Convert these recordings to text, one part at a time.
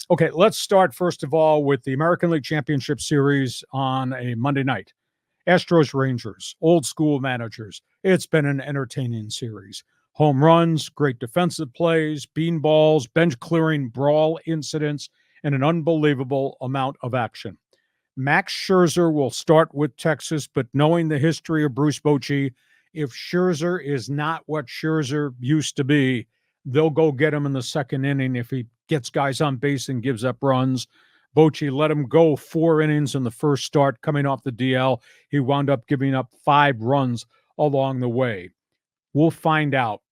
Okay, let's start first of all with the American League Championship Series on a Monday night. Astros Rangers, old school managers. It's been an entertaining series. Home runs, great defensive plays, beanballs, bench clearing, brawl incidents, and an unbelievable amount of action. Max Scherzer will start with Texas, but knowing the history of Bruce Bochy, if Scherzer is not what Scherzer used to be, they'll go get him in the second inning if he gets guys on base and gives up runs. Bochy let him go 4 innings in the first start coming off the DL. He wound up giving up 5 runs along the way. We'll find out.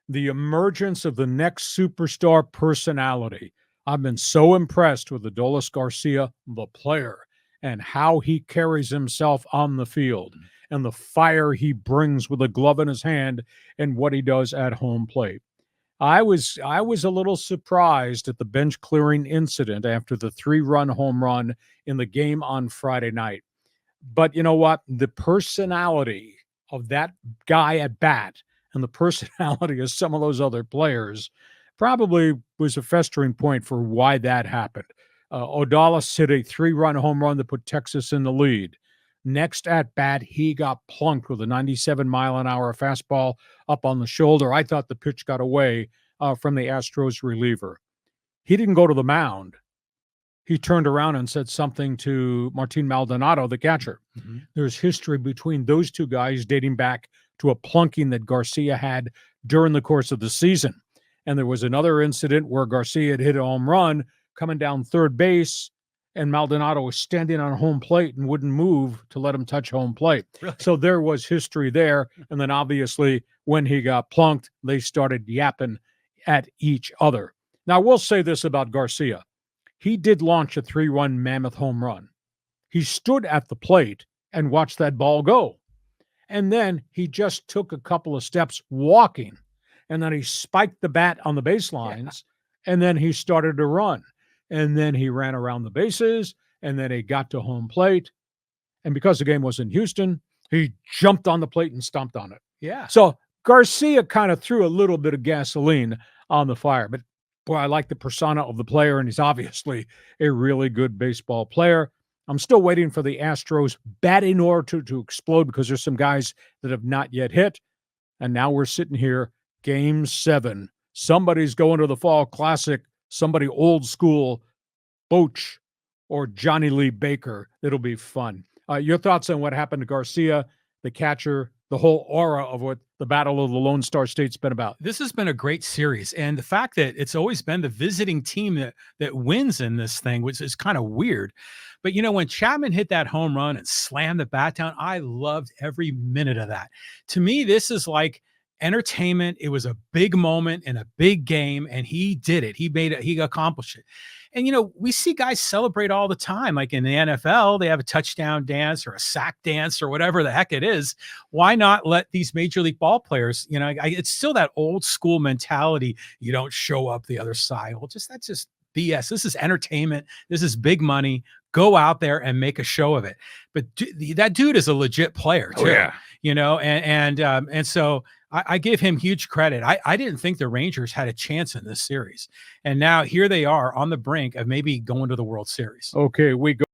The emergence of the next superstar personality. I've been so impressed with Adolis Garcia, the player, and how he carries himself on the field and the fire he brings with a glove in his hand and what he does at home plate. I was a little surprised at the bench clearing incident after the 3-run home run in the game on Friday night. But you know what? The personality of that guy at bat and the personality of some of those other players probably was a festering point for why that happened. Odalis hit a 3-run home run that put Texas in the lead. Next at bat, he got plunked with a 97-mile-an-hour fastball up on the shoulder. I thought the pitch got away from the Astros reliever. He didn't go to the mound. He turned around and said something to Martin Maldonado, the catcher. Mm-hmm. There's history between those two guys dating back to a plunking that Garcia had during the course of the season. And there was another incident where Garcia had hit a home run coming down third base, and Maldonado was standing on home plate and wouldn't move to let him touch home plate. Really? So there was history there. And then obviously when he got plunked, they started yapping at each other. Now, we'll say this about Garcia. He did launch a 3-run mammoth home run. He stood at the plate and watched that ball go. And then he just took a couple of steps walking. And then he spiked the bat on the baselines. Yeah. And then he started to run. And then he ran around the bases, and then he got to home plate. And because the game was in Houston, he jumped on the plate and stomped on it. Yeah. So Garcia kind of threw a little bit of gasoline on the fire. But, boy, I like the persona of the player, and he's obviously a really good baseball player. I'm still waiting for the Astros batting order to explode because there's some guys that have not yet hit. And now we're sitting here, Game 7. Somebody's going to the Fall Classic. Somebody old school, Bochy or Johnny Lee Baker. It'll be fun. Your thoughts on what happened to Garcia, the catcher, the whole aura of what the Battle of the Lone Star State's been about? This has been a great series. And the fact that it's always been the visiting team that wins in this thing, which is kind of weird. But, you know, when Chapman hit that home run and slammed the bat down, I loved every minute of that. To me, this is like entertainment. It was a big moment in a big game, and he did it. He accomplished it. And, you know, we see guys celebrate all the time. Like in the NFL, they have a touchdown dance or a sack dance or whatever the heck it is. Why not let these major league ball players, you know, it's still that old school mentality. You don't show up the other side. Well, that's just BS. This is entertainment. This is big money. Go out there and make a show of it. But that dude is a legit player too. Oh, yeah. You know, and so I give him huge credit. I didn't think the Rangers had a chance in this series. And now here they are on the brink of maybe going to the World Series. Okay, we go.